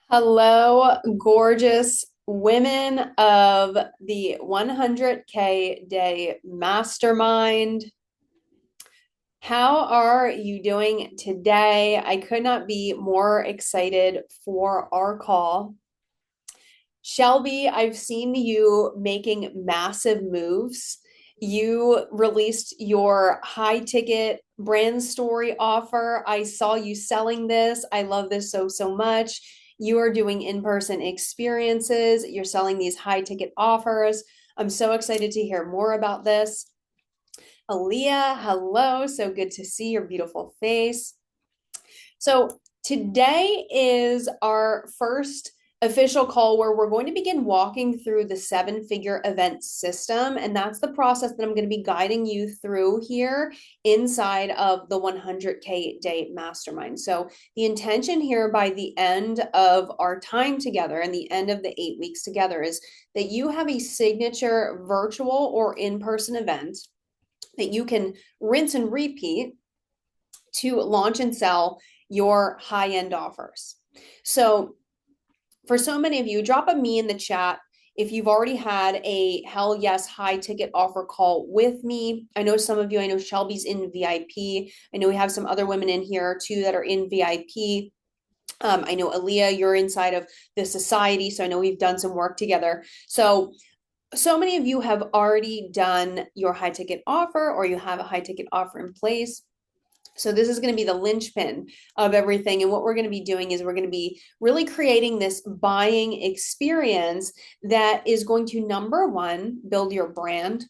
Hello, gorgeous women of the 100K day mastermind. How are you doing today? I could not be more excited for our call. Shelby, I've seen you making massive moves. You released your high ticket brand story offer. I saw you selling this. I love this so much. You are doing in-person experiences. You're selling these high ticket offers. I'm so excited to hear more about this. Aaliyah, hello. So good to see your beautiful face. So today is our first official call where we're going to begin walking through the seven-figure event system. And that's the process that I'm going to be guiding you through here inside of the 100K day mastermind. So the intention here by the end of our time together and the end of the 8 weeks together is that you have a signature virtual or in-person event that you can rinse and repeat to launch and sell your high-end offers. So for so many of you, drop a me in the chat if you've already had a hell yes high ticket offer call with me. I know some of you, I know Shelby's in VIP. I know we have some other women in here too that are in VIP. I know Aaliyah, you're inside of the society, so I know we've done some work together. So many of you have already done your high ticket offer or you have a high ticket offer in place. So this is going to be the linchpin of everything. And what we're going to be doing is we're going to be really creating this buying experience that is going to, number one, build your brand.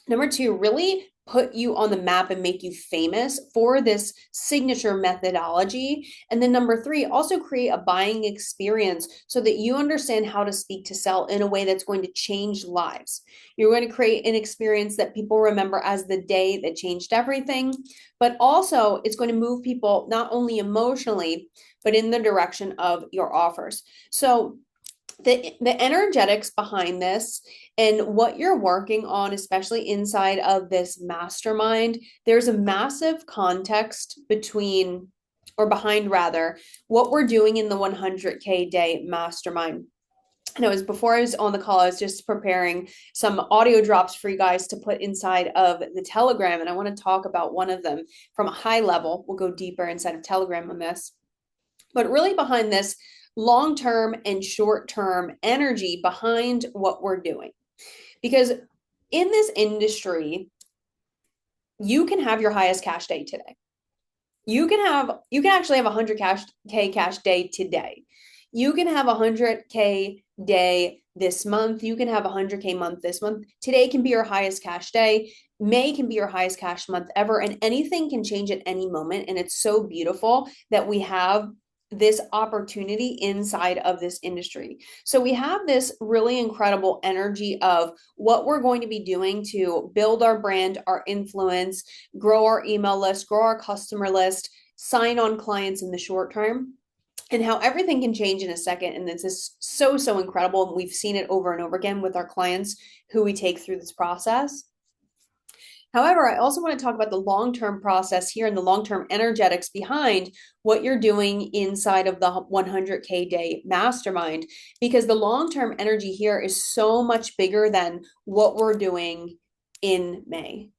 Number two, really put you on the map and make you famous for this signature methodology. And then number three, also create a buying experience so that you understand how to speak to sell in a way that's going to change lives. You're going to create an experience that people remember as the day that changed everything, but also it's going to move people not only emotionally, but in the direction of your offers. So the energetics behind this and what you're working on, especially inside of this mastermind, there's a massive context between or behind rather what we're doing in the 100K day mastermind. And it was before I was on the call, I was just preparing some audio drops for you guys to put inside of the Telegram. And I want to talk about one of them from a high level. We'll go deeper inside of Telegram on this. But really behind this long-term and short-term energy behind what we're doing. Because in this industry, you can have your highest cash day today. You can actually have a 100K cash day today. You can have a 100K day this month. You can have a 100K month this month. Today can be your highest cash day. May can be your highest cash month ever. And anything can change at any moment. And it's so beautiful that we have this opportunity inside of this industry. So we have this really incredible energy of what we're going to be doing to build our brand, our influence, grow our email list, grow our customer list, sign on clients in the short term, and how everything can change in a second. And this is so incredible. And we've seen it over and over again with our clients who we take through this process. However, I also want to talk about the long-term process here and the long-term energetics behind what you're doing inside of the 100K day mastermind, because the long-term energy here is so much bigger than what we're doing in May.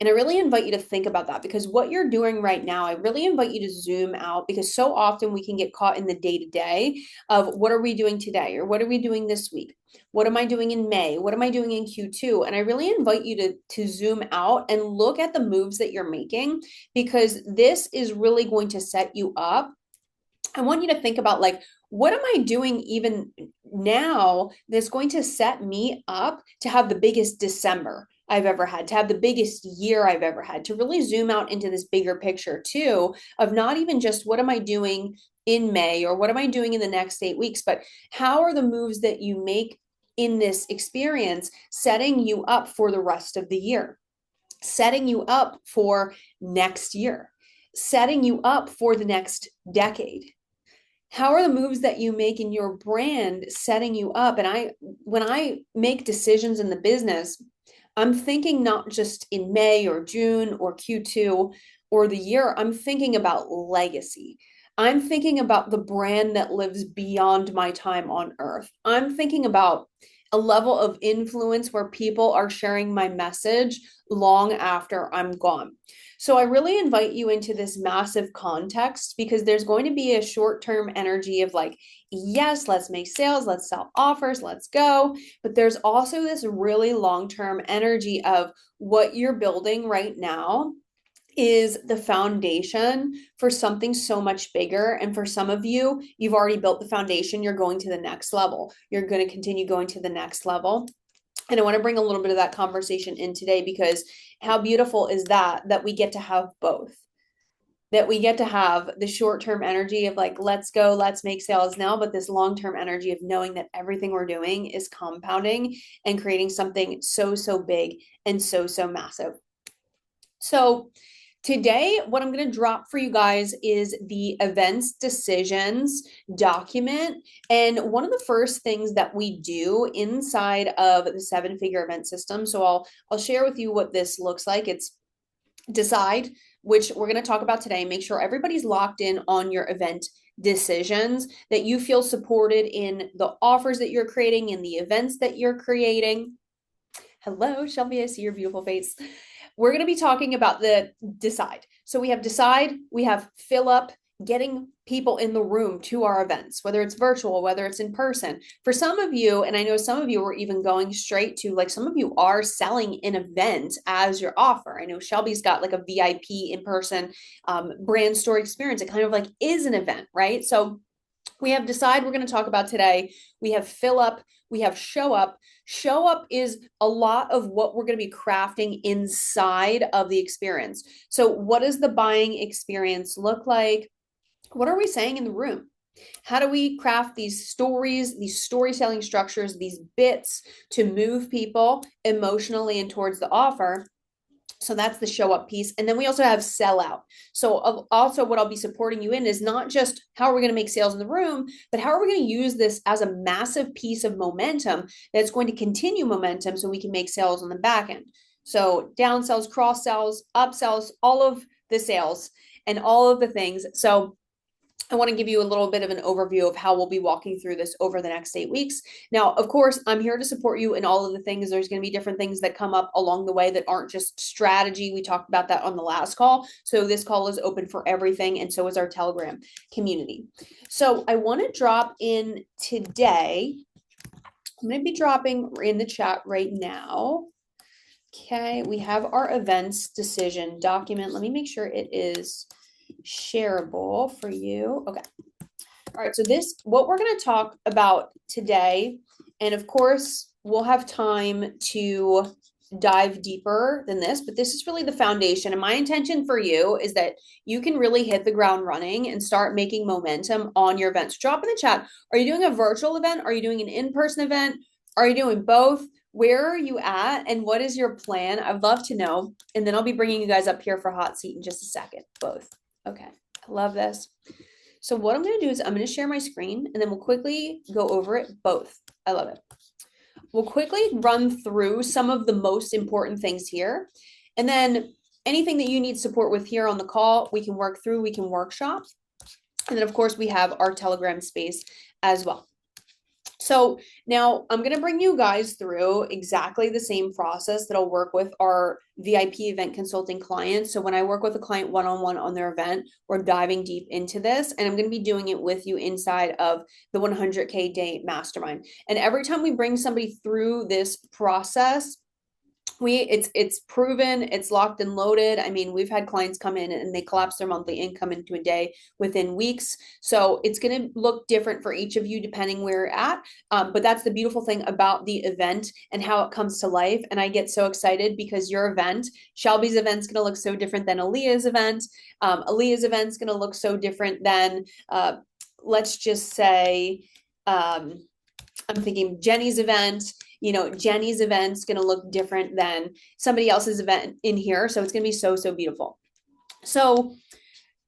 And I really invite you to think about that, because what you're doing right now, I really invite you to zoom out, because so often we can get caught in the day-to-day of what are we doing today, or what are we doing this week? What am I doing in May? What am I doing in Q2? And I really invite you to zoom out and look at the moves that you're making, because this is really going to set you up. I want you to think about, like, what am I doing even now that's going to set me up to have the biggest December I've ever had, to have the biggest year I've ever had, to really zoom out into this bigger picture too, of not even just what am I doing in May or what am I doing in the next 8 weeks, but how are the moves that you make in this experience setting you up for the rest of the year, setting you up for next year, setting you up for the next decade. How are the moves that you make in your brand setting you up? And when I make decisions in the business, I'm thinking not just in May or June or Q2 or the year, I'm thinking about legacy. I'm thinking about the brand that lives beyond my time on earth. I'm thinking about a level of influence where people are sharing my message long after I'm gone. So I really invite you into this massive context because there's going to be a short-term energy of like, yes, let's make sales, let's sell offers, let's go. But there's also this really long-term energy of what you're building right now is the foundation for something so much bigger. And for some of you, you've already built the foundation. You're going to the next level. You're going to continue going to the next level. And I want to bring a little bit of that conversation in today because how beautiful is that we get to have both. That we get to have the short-term energy of like, let's go, let's make sales now, but this long-term energy of knowing that everything we're doing is compounding and creating something so, so big and so, so massive. So today, what I'm going to drop for you guys is the events decisions document. And one of the first things that we do inside of the 7-figure event system. So I'll share with you what this looks like. It's decide, which we're going to talk about today. Make sure everybody's locked in on your event decisions, that you feel supported in the offers that you're creating, in the events that you're creating. Hello, Shelby, I see your beautiful face. We're going to be talking about the decide. So we have decide, we have fill up, getting people in the room to our events, whether it's virtual, whether it's in person. For some of you, and I know some of you are even going straight to, like, some of you are selling an event as your offer. I know Shelby's got like a VIP in-person brand story experience. It kind of like is an event, right? So we have decide, we're going to talk about today. We have fill up, we have show up. Show up is a lot of what we're going to be crafting inside of the experience. So what does the buying experience look like? What are we saying in the room? How do we craft these stories, these storytelling structures, these bits to move people emotionally and towards the offer? So that's the show up piece. And then we also have sell out. So also what I'll be supporting you in is not just how are we going to make sales in the room, but how are we going to use this as a massive piece of momentum that's going to continue momentum so we can make sales on the back end. So down sells, cross sells, upsells, all of the sales and all of the things. So I want to give you a little bit of an overview of how we'll be walking through this over the next 8 weeks. Now, of course, I'm here to support you in all of the things. There's going to be different things that come up along the way that aren't just strategy. We talked about that on the last call. So this call is open for everything, and so is our Telegram community. So I want to drop in today. I'm going to be dropping in the chat right now. Okay, we have our events decision document. Let me make sure it is shareable for you. Okay. All right. So what we're going to talk about today, and of course, we'll have time to dive deeper than this, but this is really the foundation. And my intention for you is that you can really hit the ground running and start making momentum on your events. Drop in the chat. Are you doing a virtual event? Are you doing an in-person event? Are you doing both? Where are you at? And what is your plan? I'd love to know. And then I'll be bringing you guys up here for hot seat in just a second. Both. Okay, I love this. So what I'm going to do is I'm going to share my screen and then we'll quickly go over it both. I love it. We'll quickly run through some of the most important things here. And then anything that you need support with here on the call, we can work through, we can workshop. And then of course we have our Telegram space as well. So now I'm going to bring you guys through exactly the same process that I'll work with our VIP event consulting clients. So when I work with a client one-on-one on their event, we're diving deep into this, and I'm going to be doing it with you inside of the 100K day mastermind. And every time we bring somebody through this process, it's proven, it's locked and loaded. I mean, we've had clients come in and they collapse their monthly income into a day within weeks. So it's going to look different for each of you depending where you're at. But that's the beautiful thing about the event and how it comes to life. And I get so excited because your event, Shelby's event, is going to look so different than Aaliyah's event. Aaliyah's event is going to look so different than, let's just say, I'm thinking Jenny's event. You know, Jenny's event's going to look different than somebody else's event in here. So it's going to be so, so beautiful. So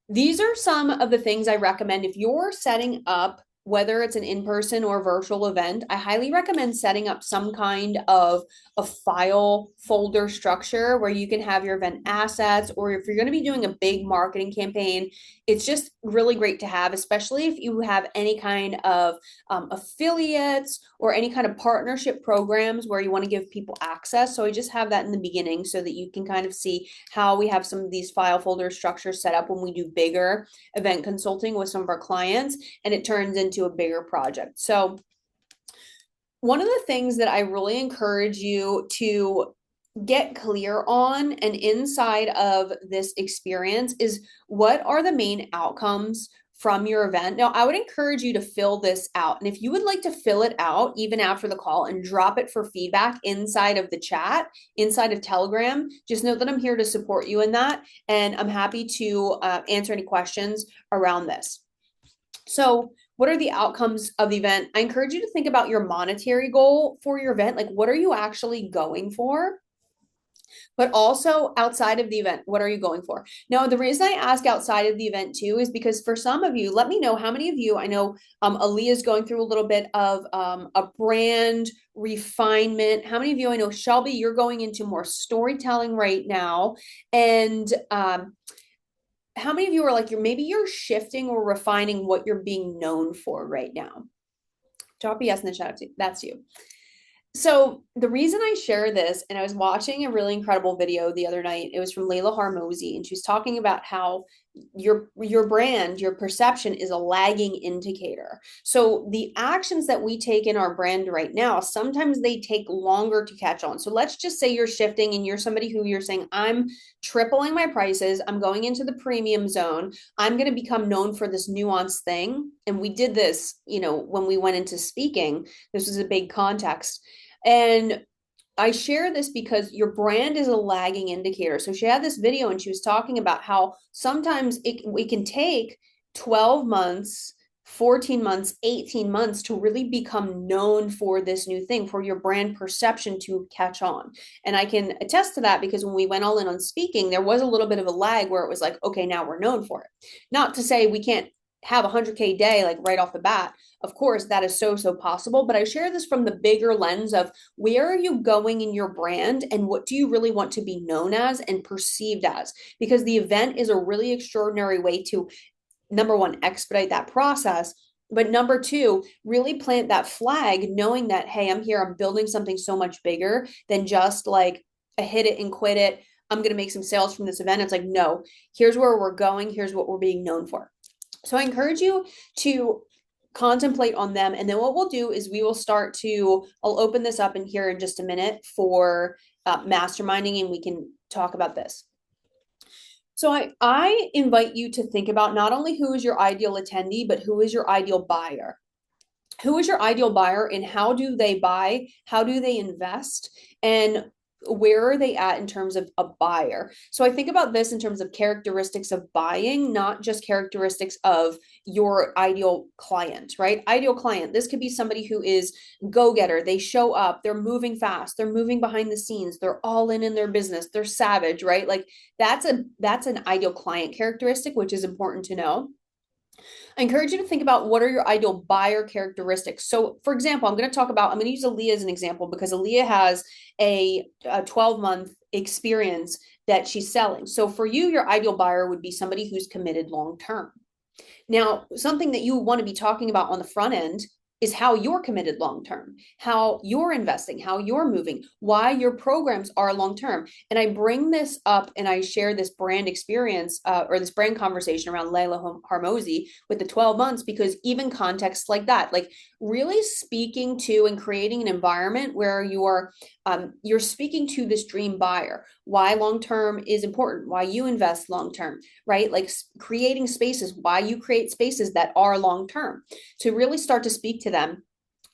these are some of the things I recommend if you're setting up whether it's an in-person or virtual event, I highly recommend setting up some kind of a file folder structure where you can have your event assets, or if you're going to be doing a big marketing campaign, it's just really great to have, especially if you have any kind of affiliates or any kind of partnership programs where you want to give people access. So I just have that in the beginning so that you can kind of see how we have some of these file folder structures set up when we do bigger event consulting with some of our clients and it turns into a bigger project. So one of the things that I really encourage you to get clear on and inside of this experience is, what are the main outcomes from your event? Now, I would encourage you to fill this out. And if you would like to fill it out even after the call and drop it for feedback inside of the chat, inside of Telegram, just know that I'm here to support you in that. And I'm happy to answer any questions around this. So, what are the outcomes of the event? I encourage you to think about your monetary goal for your event. Like, what are you actually going for? But also outside of the event, what are you going for? Now, the reason I ask outside of the event too is because for some of you, let me know how many of you, I know Aaliyah's going through a little bit of a brand refinement. How many of you, I know Shelby, you're going into more storytelling right now. And how many of you are like, you're shifting or refining what you're being known for right now? Drop a yes in the chat. That's you. So the reason I share this, and I was watching a really incredible video the other night, it was from Layla Harmozy, and she was talking about how your brand, your perception is a lagging indicator. So the actions that we take in our brand right now, sometimes they take longer to catch on. So let's just say you're shifting and you're somebody who you're saying, I'm tripling my prices, I'm going into the premium zone, I'm going to become known for this nuanced thing. And we did this, when we went into speaking, this was a big context. And I share this because your brand is a lagging indicator. So she had this video and she was talking about how sometimes it can take 12 months, 14 months, 18 months to really become known for this new thing, for your brand perception to catch on. And I can attest to that because when we went all in on speaking, there was a little bit of a lag where it was like, okay, now we're known for it. Not to say we can't have a 100K day like right off the bat. Of course, that is so possible, but I share this from the bigger lens of, where are you going in your brand and what do you really want to be known as and perceived as? Because the event is a really extraordinary way to, number one, expedite that process, but number two, really plant that flag, knowing that, hey, I'm here, I'm building something so much bigger than just like a hit it and quit it, I'm going to make some sales from this event. It's like, no, here's where we're going, here's what we're being known for. So I encourage you to contemplate on them. And then what we'll do is we will start to, I'll open this up in here in just a minute for masterminding, and we can talk about this. So I invite you to think about not only who is your ideal attendee, but who is your ideal buyer. Who is your ideal buyer and how do they buy? How do they invest? And where are they at in terms of a buyer? So I think about this in terms of characteristics of buying, not just characteristics of your ideal client, right? Ideal client, this could be somebody who is go-getter. They show up, they're moving fast, they're moving behind the scenes, they're all in their business, they're savage, right? Like that's an ideal client characteristic, which is important to know. I encourage you to think about, what are your ideal buyer characteristics. So for example, I'm going to use Aaliyah as an example because Aaliyah has a 12-month experience that she's selling. So for you, your ideal buyer would be somebody who's committed long-term. Now, something that you want to be talking about on the front end is how you're committed long-term, how you're investing, how you're moving, why your programs are long-term. And I bring this up and I share this brand experience or this brand conversation around Layla Harmozy with the 12 months, because even contexts like that, like really speaking to and creating an environment where you're speaking to this dream buyer, why long-term is important, why you invest long-term, right? Like creating spaces, why you create spaces that are long-term, to really start to speak to them.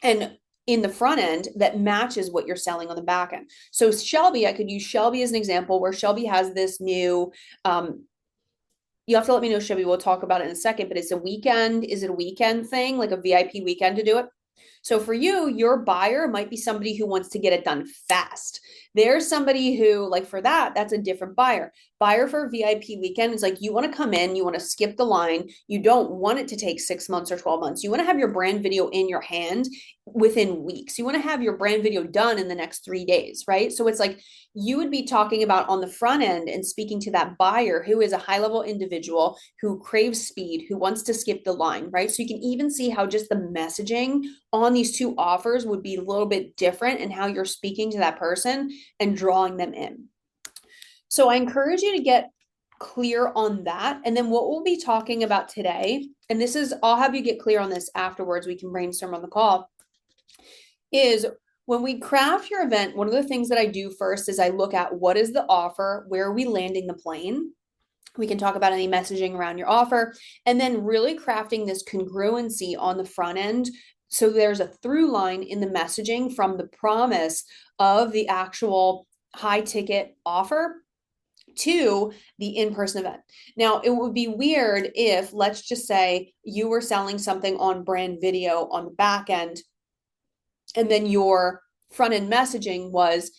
And in the front end that matches what you're selling on the back end. So Shelby, I could use Shelby as an example where Shelby has this new, you have to let me know, Shelby, we'll talk about it in a second, but it's a weekend. Is it a weekend thing, like a VIP weekend to do it? So for you, your buyer might be somebody who wants to get it done fast. There's somebody who, like for that, that's a different buyer. Buyer for a VIP weekend is like you want to come in, you want to skip the line. You don't want it to take 6 months or 12 months. You want to have your brand video in your hand within weeks. You want to have your brand video done in the next 3 days, right? So it's like you would be talking about on the front end and speaking to that buyer who is a high level individual who craves speed, who wants to skip the line, right? So you can even see how just the messaging on these two offers would be a little bit different in how you're speaking to that person and drawing them in. So I encourage you to get clear on that. And then what we'll be talking about today, and this is, I'll have you get clear on this afterwards. We can brainstorm on the call, is when we craft your event, one of the things that I do first is I look at what is the offer, where are we landing the plane? We can talk about any messaging around your offer, and then really crafting this congruency on the front end. So there's a through line in the messaging from the promise of the actual high ticket offer to the in-person event. Now, it would be weird if, let's just say, you were selling something on brand video on the back end, and then your front end messaging was,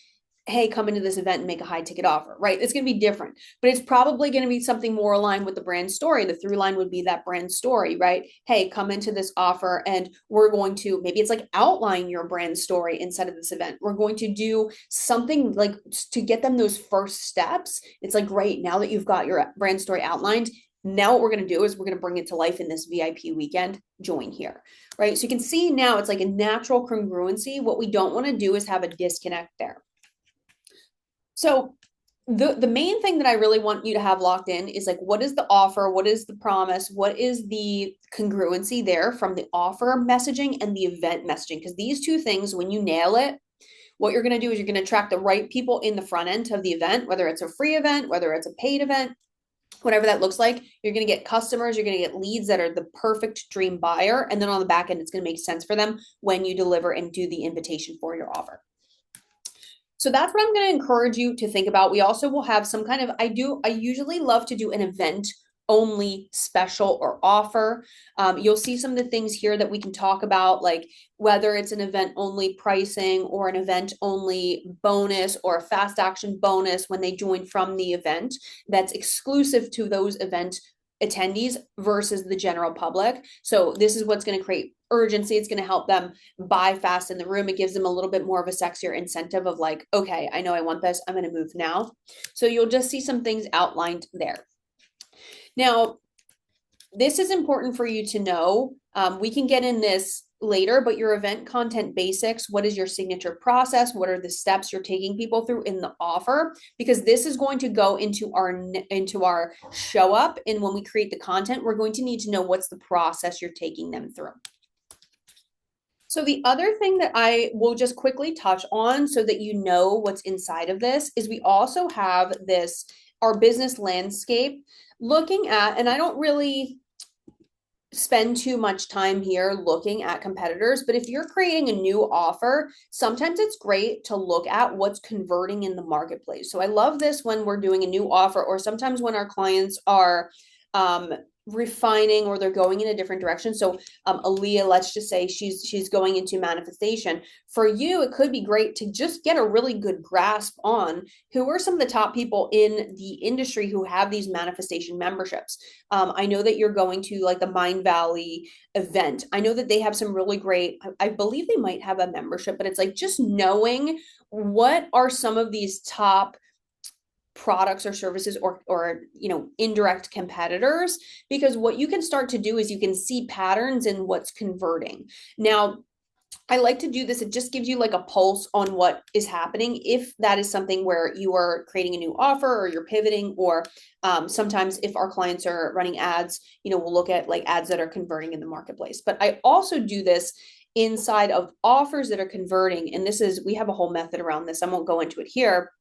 hey, come into this event and make a high ticket offer, right? It's going to be different, but it's probably going to be something more aligned with the brand story. The through line would be that brand story, right? Hey, come into this offer and we're going to, maybe it's like outline your brand story inside of this event. We're going to do something like to get them those first steps. It's like, great, now that you've got your brand story outlined, now what we're going to do is we're going to bring it to life in this VIP weekend. Join here, right? So you can see now it's like a natural congruency. What we don't want to do is have a disconnect there. So the main thing that I really want you to have locked in is like, what is the offer? What is the promise? What is the congruency there from the offer messaging and the event messaging? Because these two things, when you nail it, what you're going to do is you're going to attract the right people in the front end of the event, whether it's a free event, whether it's a paid event, whatever that looks like. You're going to get customers, you're going to get leads that are the perfect dream buyer. And then on the back end, it's going to make sense for them when you deliver and do the invitation for your offer. So that's what I'm going to encourage you to think about. We also will have some kind of, I usually love to do an event only special or offer. You'll see some of the things here that we can talk about, like whether it's an event only pricing or an event only bonus or a fast action bonus when they join from the event that's exclusive to those event attendees versus the general public. So this is what's going to create urgency. It's going to help them buy fast in the room. It gives them a little bit more of a sexier incentive of like, okay, I know I want this. I'm going to move now. So you'll just see some things outlined there. Now, this is important for you to know. We can get in this later, but your event content basics, what is your signature process? What are the steps you're taking people through in the offer? Because this is going to go into our show up. And when we create the content, we're going to need to know what's the process you're taking them through. So the other thing that I will just quickly touch on so that you know what's inside of this is we also have this, our business landscape looking at, and I don't really spend too much time here looking at competitors, but if you're creating a new offer, sometimes it's great to look at what's converting in the marketplace. So I love this when we're doing a new offer, or sometimes when our clients are refining or they're going in a different direction. So Aaliyah, let's just say she's going into manifestation. For you, it could be great to just get a really good grasp on who are some of the top people in the industry who have these manifestation memberships. I know that you're going to like the Mind Valley event. I know that they have some really great, I believe they might have a membership, but it's like just knowing what are some of these top products or services or indirect competitors, because what you can start to do is you can see patterns in what's converting. Now, I like to do this. It just gives you like a pulse on what is happening. If that is something where you are creating a new offer or you're pivoting, or sometimes if our clients are running ads, we'll look at like ads that are converting in the marketplace. But I also do this inside of offers that are converting. And we have a whole method around this. I won't go into it here,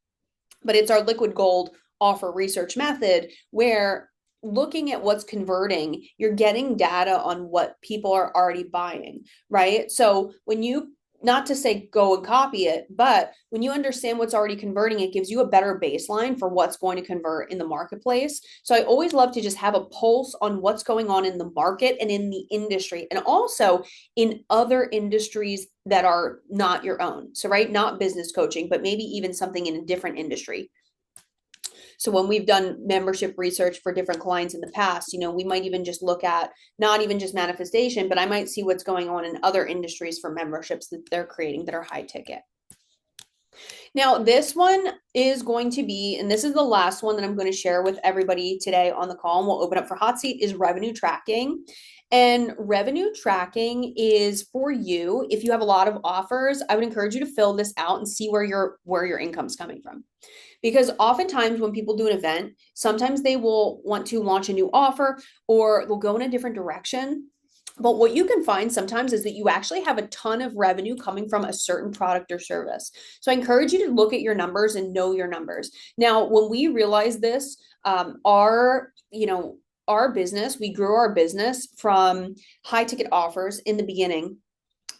but it's our liquid gold offer research method where looking at what's converting, you're getting data on what people are already buying, right? So when you not to say go and copy it, but when you understand what's already converting, it gives you a better baseline for what's going to convert in the marketplace. So I always love to just have a pulse on what's going on in the market and in the industry, and also in other industries that are not your own. So, right, not business coaching, but maybe even something in a different industry. So when we've done membership research for different clients in the past, we might even just look at not even just manifestation, but I might see what's going on in other industries for memberships that they're creating that are high ticket. Now, this one is going to be, and this is the last one that I'm going to share with everybody today on the call, and we'll open up for hot seat, is revenue tracking. And revenue tracking is for you. If you have a lot of offers, I would encourage you to fill this out and see where your income's coming from. Because oftentimes when people do an event, sometimes they will want to launch a new offer or they'll go in a different direction. But what you can find sometimes is that you actually have a ton of revenue coming from a certain product or service. So I encourage you to look at your numbers and know your numbers. Now, when we realized this, our business, we grew our business from high ticket offers in the beginning,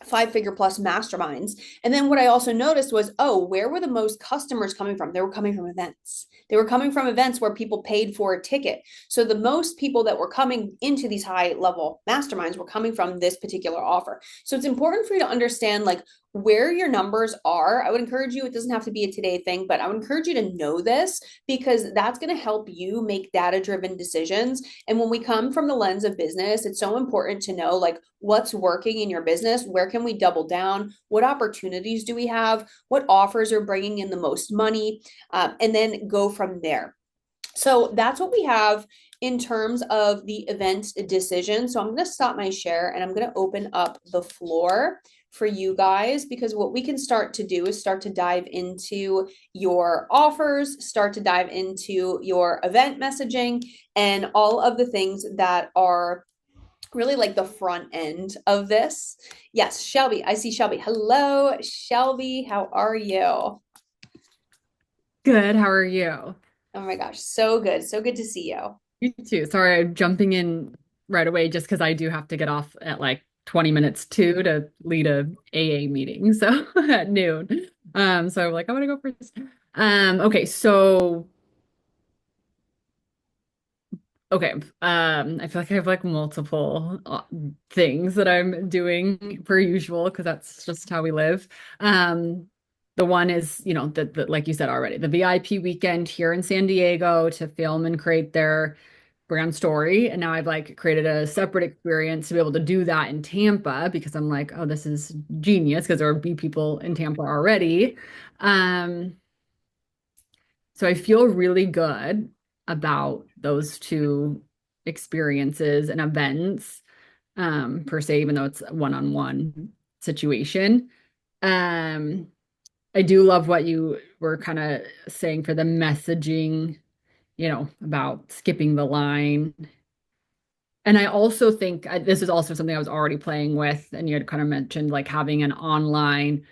5-figure plus masterminds. And then what I also noticed was, where were the most customers coming from? They were coming from events. They were coming from events where people paid for a ticket. So the most people that were coming into these high level masterminds were coming from this particular offer. So it's important for you to understand like where your numbers are. I would encourage you, it doesn't have to be a today thing, but I would encourage you to know this because that's going to help you make data-driven decisions. And when we come from the lens of business, it's so important to know like what's working in your business, where can we double down, what opportunities do we have, what offers are bringing in the most money, and then go from there. So that's what we have in terms of the event decision. So I'm going to stop my share and I'm going to open up the floor for you guys, because what we can start to do is start to dive into your offers, start to dive into your event messaging, and all of the things that are really like the front end of this. Yes, Shelby, I see Shelby. Hello, Shelby, how are you? Good. How are you? Oh my gosh, so good. So good to see you. You too. Sorry, I'm jumping in right away just because I do have to get off at like 20 minutes to lead a AA meeting. So at noon. So I'm like, I want to go first. Okay, so okay. I feel like I have like multiple things that I'm doing per usual because that's just how we live. The one is, the like you said already, the VIP weekend here in San Diego to film and create their brand story. And now I've like created a separate experience to be able to do that in Tampa because I'm like, oh, this is genius because there will be people in Tampa already. Um, so I feel really good about those two experiences and events, per se, even though it's a one-on-one situation. Um, I do love what you were kind of saying for the messaging, about skipping the line. And I also think this is also something I was already playing with, and you had kind of mentioned like having an online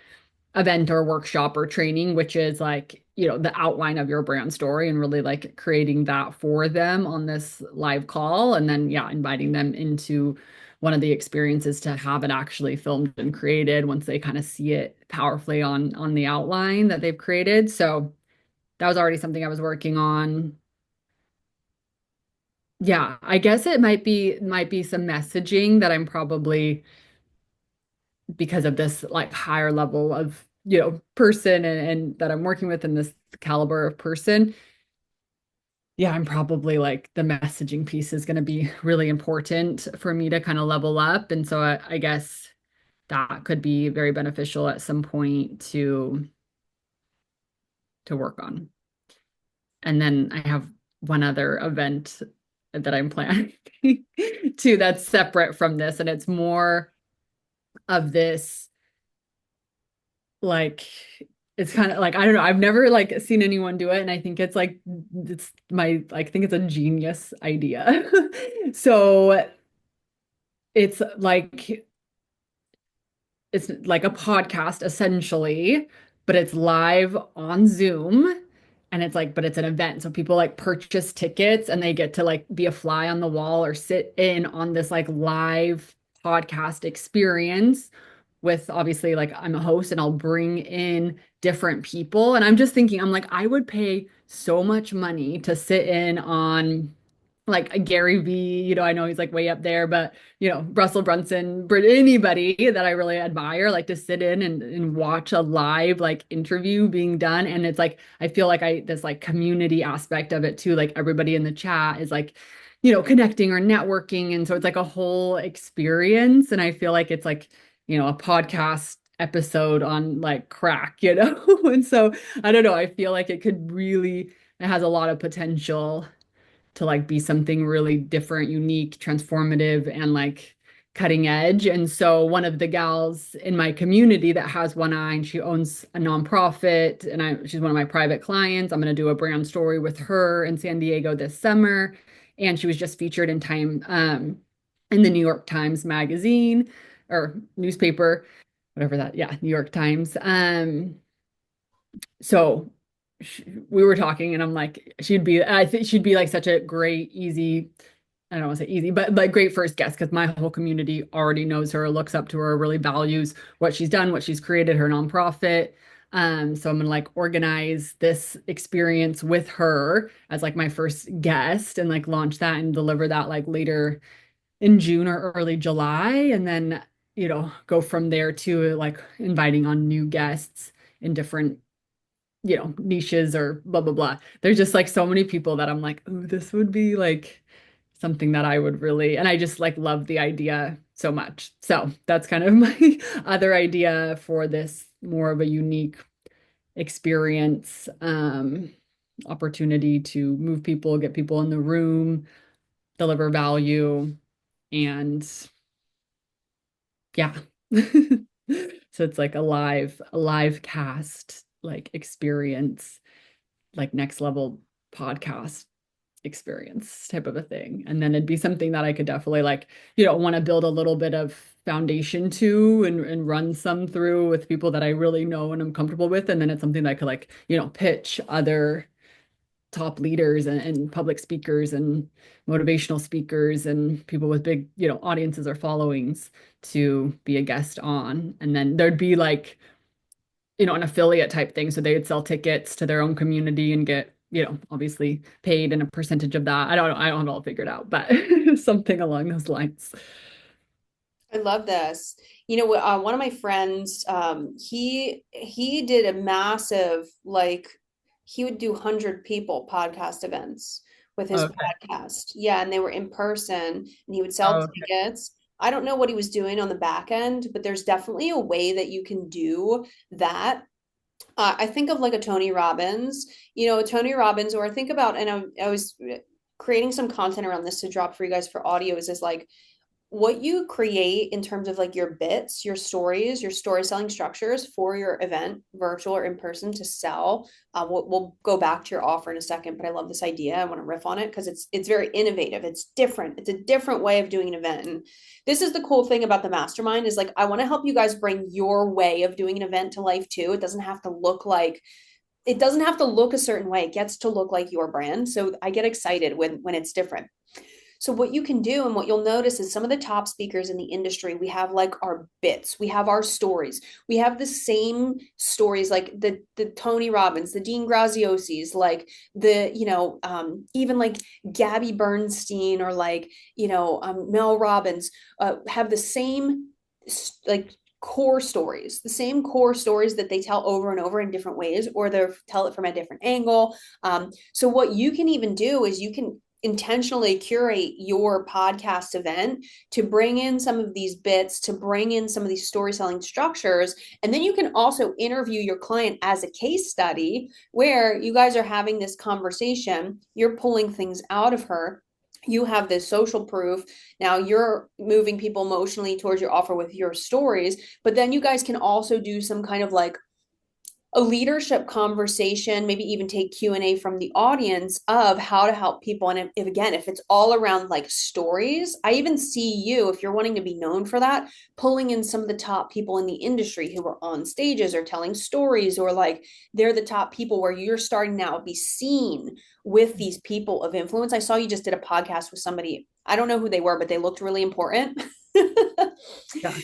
event or workshop or training, which is like, the outline of your brand story and really like creating that for them on this live call. And then, yeah, inviting them into one of the experiences to have it actually filmed and created once they kind of see it powerfully on the outline that they've created. So that was already something I was working on. Yeah, I guess it might be some messaging that I'm probably because of this like higher level of, person and that I'm working with in this caliber of person. Yeah, I'm probably like the messaging piece is going to be really important for me to kind of level up. And so I guess that could be very beneficial at some point to work on. And then I have one other event that I'm planning too that's separate from this, and it's more of this like it's kind of like I don't know, I've never like seen anyone do it, and I think it's like it's my like I think it's a genius idea. So it's it's like a podcast essentially, but it's live on Zoom. And it's like, but it's an event. So people like purchase tickets and they get to like be a fly on the wall or sit in on this like live podcast experience with obviously like I'm a host and I'll bring in different people. And I'm just thinking, I'm like, I would pay so much money to sit in on like a Gary V, I know he's like way up there, but Russell Brunson, anybody that I really admire, like to sit in and watch a live like interview being done. And it's like, I feel like this like community aspect of it too. Like everybody in the chat is like, connecting or networking. And so it's like a whole experience. And I feel like it's like, a podcast episode on like crack. And so I don't know. I feel like it has a lot of potential to like be something really different, unique, transformative, and like cutting edge. And so one of the gals in my community that has one eye and she owns a nonprofit and she's one of my private clients. I'm going to do a brand story with her in San Diego this summer. And she was just featured in the New York Times magazine or newspaper, whatever that, yeah, New York Times. So we were talking and I'm like, I think she'd be like such a great, easy, I don't want to say easy, but like great first guest because my whole community already knows her, looks up to her, really values what she's done, what she's created, her nonprofit. So I'm gonna like organize this experience with her as like my first guest and like launch that and deliver that like later in June or early July. And then, go from there to like inviting on new guests in different niches or blah blah blah. There's just like so many people that I'm like, oh, this would be like something that I would really, and I just like love the idea so much. So that's kind of my other idea for this more of a unique experience, opportunity to move people, get people in the room, deliver value, and yeah. So it's like a live cast like experience, like next level podcast experience type of a thing. And then it'd be something that I could definitely like, want to build a little bit of foundation to and run some through with people that I really know and I'm comfortable with. And then it's something that I could like, pitch other top leaders and public speakers and motivational speakers and people with big, audiences or followings to be a guest on. And then there'd be like, an affiliate type thing. So they would sell tickets to their own community and get, obviously paid and a percentage of that. I don't have it all figured out, but something along those lines. I love this. One of my friends, he did a massive he would do 100 people podcast events with his Okay. podcast. Yeah, and they were in person, and he would sell Okay. tickets. I don't know what he was doing on the back end, but there's definitely a way that you can do that. I think of like a Tony Robbins, Tony Robbins, or I think about, and I was creating some content around this to drop for you guys for audio is like what you create in terms of like your bits, your stories, your story selling structures for your event, virtual or in person, to sell. We'll go back to your offer in a second, but I love this idea. I want to riff on it because it's very innovative. It's different. It's a different way of doing an event. And this is the cool thing about the mastermind is like I want to help you guys bring your way of doing an event to life too. It doesn't have to look a certain way. It gets to look like your brand. So I get excited when it's different. So what you can do and what you'll notice is some of the top speakers in the industry, we have like our bits, we have our stories. We have the same stories like the Tony Robbins, the Dean Graziosis, like even like Gabby Bernstein or like, Mel Robbins have the same like the same core stories that they tell over and over in different ways, or they tell it from a different angle. So what you can even do is you can intentionally curate your podcast event to bring in some of these bits, to bring in some of these story selling structures. And then you can also interview your client as a case study where you guys are having this conversation. You're pulling things out of her. You have this social proof. Now you're moving people emotionally towards your offer with your stories, but then you guys can also do some kind of like a leadership conversation, maybe even take Q&A from the audience of how to help people. And if it's all around like stories, I even see you, if you're wanting to be known for that, pulling in some of the top people in the industry who are on stages or telling stories, or like they're the top people where you're starting now to be seen with these people of influence. I saw you just did a podcast with somebody. I don't know who they were, but they looked really important. Yeah.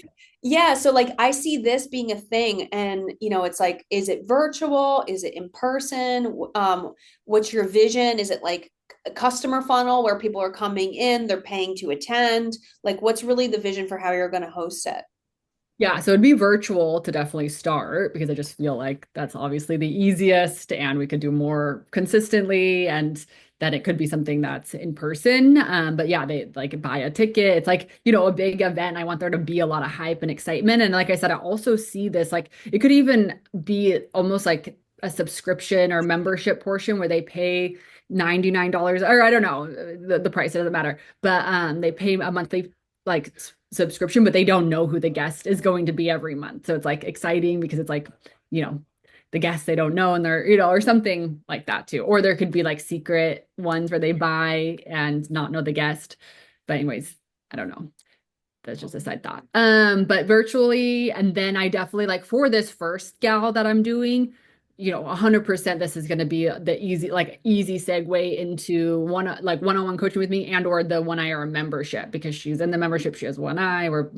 Yeah, so like I see this being a thing, and it's like, is it virtual? Is it in person? What's your vision? Is it like a customer funnel where people are coming in, they're paying to attend? Like, what's really the vision for how you're going to host it? Yeah, so it'd be virtual to definitely start because I just feel like that's obviously the easiest and we could do more consistently and that it could be something that's in person. But yeah, they like buy a ticket. It's like, a big event. I want there to be a lot of hype and excitement. And like I said, I also see this like it could even be almost like a subscription or membership portion where they pay $99 or I don't know the price, it doesn't matter. But they pay a monthly like subscription, but they don't know who the guest is going to be every month. So it's like exciting because it's like, you know, the guests they don't know and they're, or something like that too. Or there could be like secret ones where they buy and not know the guest. But anyways, I don't know. That's just a side thought. But virtually, and then I definitely like for this first gal that I'm doing, 100% this is going to be the easy segue into one-on-one coaching with me and or the One Eye or membership because she's in the membership. She has one eye where,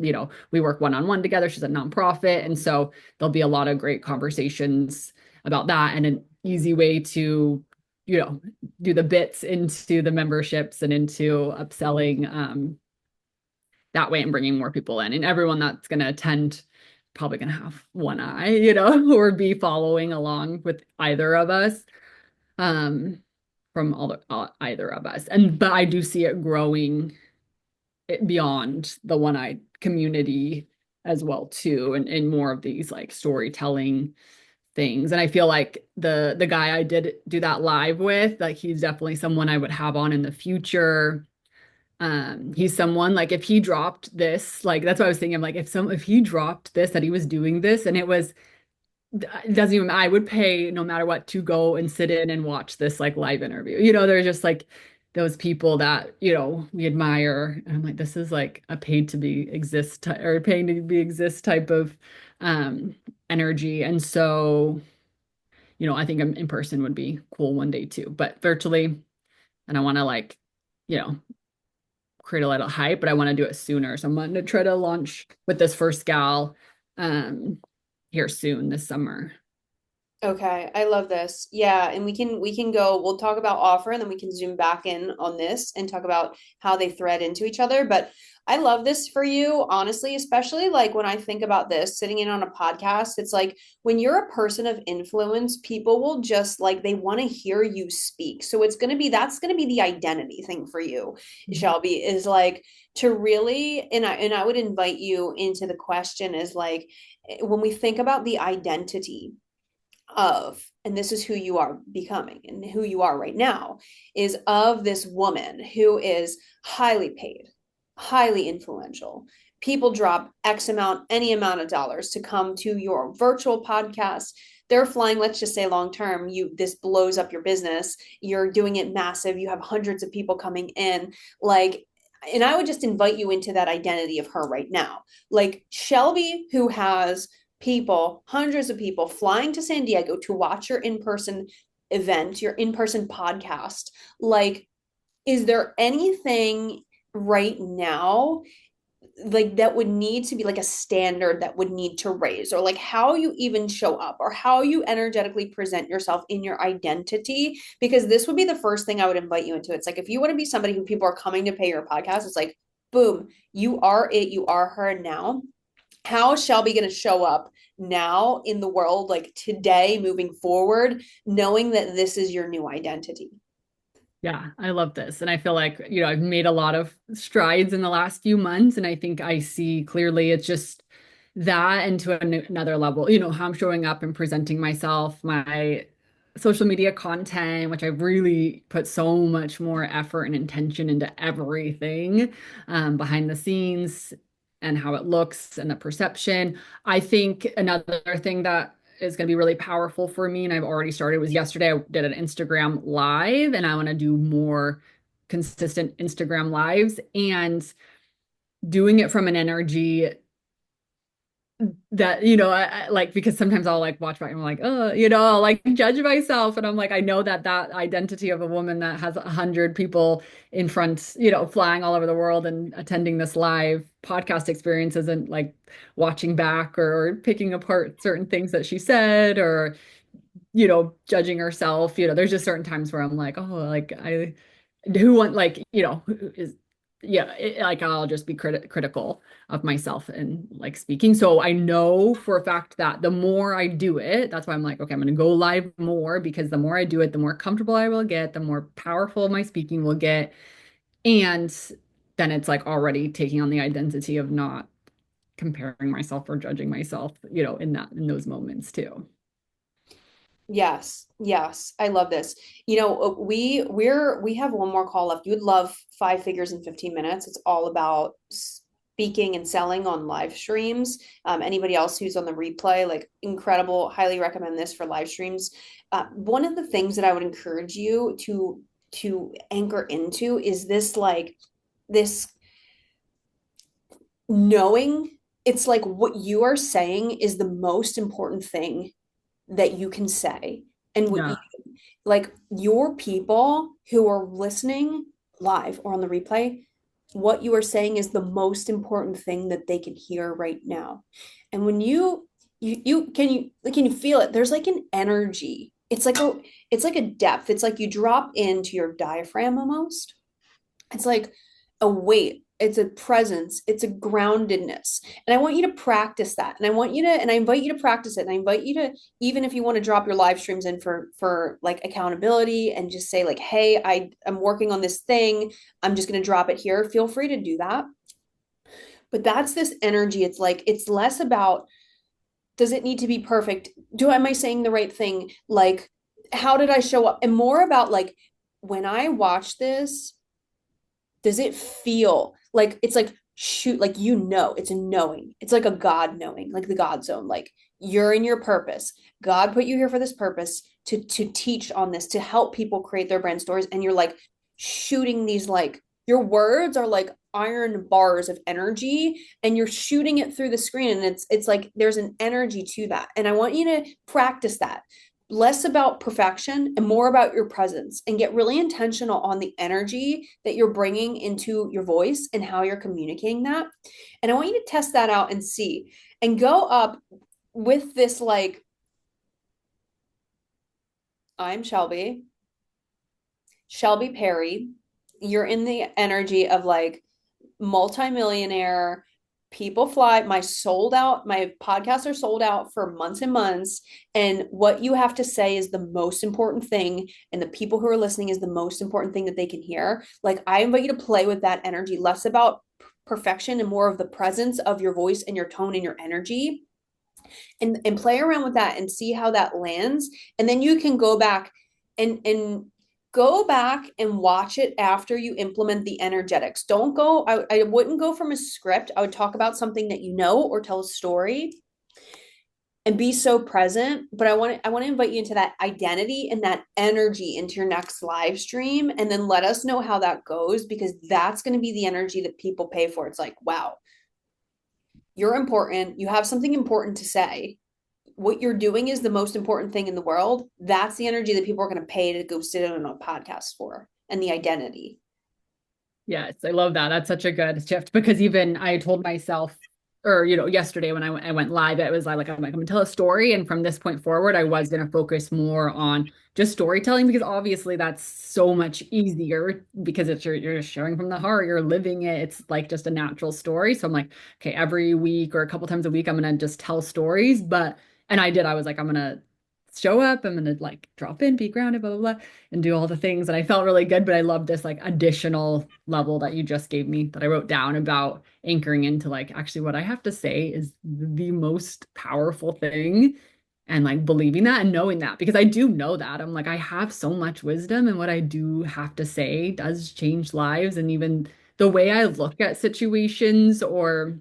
we work one-on-one together. She's a nonprofit. And so there'll be a lot of great conversations about that and an easy way to, do the bits into the memberships and into upselling, that way and bringing more people in. And everyone that's going to attend probably going to have one eye, or be following along with either of us, from either of us. But I do see it growing beyond the one eye community as well too, and more of these like storytelling things. And I feel like the guy I did do that live with, like he's definitely someone I would have on in the future. He's someone like if he dropped this, like that's what I was thinking. I'm like, if he dropped this, that he was doing this and it doesn't even, I would pay no matter what to go and sit in and watch this like live interview. They're just like those people that, we admire. And I'm like, this is like a paid to be exist or paying to be exist type of um energy. And so, I think in person would be cool one day too, but virtually, and I want to like, you know, create a little hype, but I want to do it sooner. So I'm going to try to launch with this first gal um here soon this summer. Okay, I love this. Yeah, and we can go, we'll talk about offer and then we can zoom back in on this and talk about how they thread into each other. But I love this for you, honestly, especially like when I think about this, sitting in on a podcast, it's like when you're a person of influence, people will just like they want to hear you speak. So that's gonna be the identity thing for you, Shelby, is like to really, and I would invite you into the question is like when we think about the identity of, and this is who you are becoming and who you are right now, is of this woman who is highly paid, highly influential. People drop X amount, any amount of dollars to come to your virtual podcast. They're flying, let's just say long term, this blows up your business. You're doing it massive. You have hundreds of people coming in. Like, and I would just invite you into that identity of her right now. Like Shelby, who has people, hundreds of people flying to San Diego to watch your in-person event, your in-person podcast. Like, is there anything right now like that would need to be like a standard that would need to raise, or like how you even show up or how you energetically present yourself in your identity? Because this would be the first thing I would invite you into. It's like if you want to be somebody who people are coming to pay your podcast, it's like boom, you are it, you are her now. How is Shelby going to show up now in the world, like today, moving forward, knowing that this is your new identity? Yeah, I love this. And I feel like, I've made a lot of strides in the last few months. And I think I see clearly it's just that and to another level, how I'm showing up and presenting myself, my social media content, which I've really put so much more effort and intention into everything behind the scenes and how it looks and the perception. I think another thing that is going to be really powerful for me, and I've already started, was yesterday I did an Instagram live, and I want to do more consistent Instagram lives and doing it from an energy that, you know, like, because sometimes I'll like watch back and I'm like, oh, you know, I'll like judge myself. And I'm like, I know that that identity of a woman that has 100 people in front, you know, flying all over the world and attending this live podcast experience isn't like watching back or picking apart certain things that she said or, you know, judging herself. You know, there's just certain times where I'm like, oh, like I who want like, you know, who is yeah, like I'll just be critical of myself and like speaking. So I know for a fact that the more I do it, that's why I'm like, okay, I'm going to go live more because the more I do it, the more comfortable I will get, the more powerful my speaking will get. And then it's like already taking on the identity of not comparing myself or judging myself, you know, in those moments too. Yes, yes, I love this. You know, we have one more call left. You would love five figures in 15 minutes. It's all about speaking and selling on live streams. Anybody else who's on the replay, like incredible, highly recommend this for live streams. One of the things that I would encourage you to anchor into is this like this knowing it's like what you are saying is the most important thing that you can say. And what you Yeah. like your people who are listening live or on the replay, what you are saying is the most important thing that they can hear right now. And when you feel it, there's like an energy. It's like a depth. It's like you drop into your diaphragm almost. It's like a weight, it's a presence, it's a groundedness. And I want you to practice that. And I invite you to practice it. And I invite you to, even if you want to drop your live streams in for like accountability and just say, like, hey, I'm working on this thing. I'm just gonna drop it here. Feel free to do that. But that's this energy. It's like it's less about does it need to be perfect? Am I saying the right thing? Like, how did I show up? And more about like when I watch this, does it feel like it's like shoot like it's a knowing, it's like a God knowing, like the God zone, like you're in your purpose, God put you here for this purpose to teach on this, to help people create their brand stories, and you're like shooting these, like your words are like iron bars of energy and you're shooting it through the screen, and it's like there's an energy to that, and I want you to practice that, less about perfection and more about your presence, and get really intentional on the energy that you're bringing into your voice and how you're communicating that. And I want you to test that out and see and go up with this like, I'm Shelby Perry. You're in the energy of like multimillionaire, people fly, my podcasts are sold out for months and months, and what you have to say is the most important thing, and the people who are listening is the most important thing that they can hear. Like, I invite you to play with that energy, less about perfection and more of the presence of your voice and your tone and your energy, and play around with that and see how that lands. And then you can go back and go back and watch it after you implement the energetics. Don't go, I wouldn't go from a script. I would talk about something that you know or tell a story and be so present. But I want to invite you into that identity and that energy into your next live stream, and then let us know how that goes, because that's going to be the energy that people pay for. It's like, wow, you're important, you have something important to say, what you're doing is the most important thing in the world. That's the energy that people are going to pay to go sit on a podcast for, and the identity. Yes, I love that. That's such a good shift because even I told myself, or you know, yesterday when I went live, it was I'm gonna tell a story, and from this point forward, I was gonna focus more on just storytelling because obviously that's so much easier because it's you're sharing from the heart, you're living it. It's like just a natural story. So I'm like, okay, every week or a couple times a week, I'm gonna just tell stories. But and I did. I was like, I'm gonna show up. I'm gonna like drop in, be grounded, blah blah blah and do all the things. And I felt really good, but I love this like additional level that you just gave me that I wrote down about anchoring into like actually what I have to say is the most powerful thing and like believing that and knowing that because I do know that I'm like I have so much wisdom and what I do have to say does change lives and even the way I look at situations or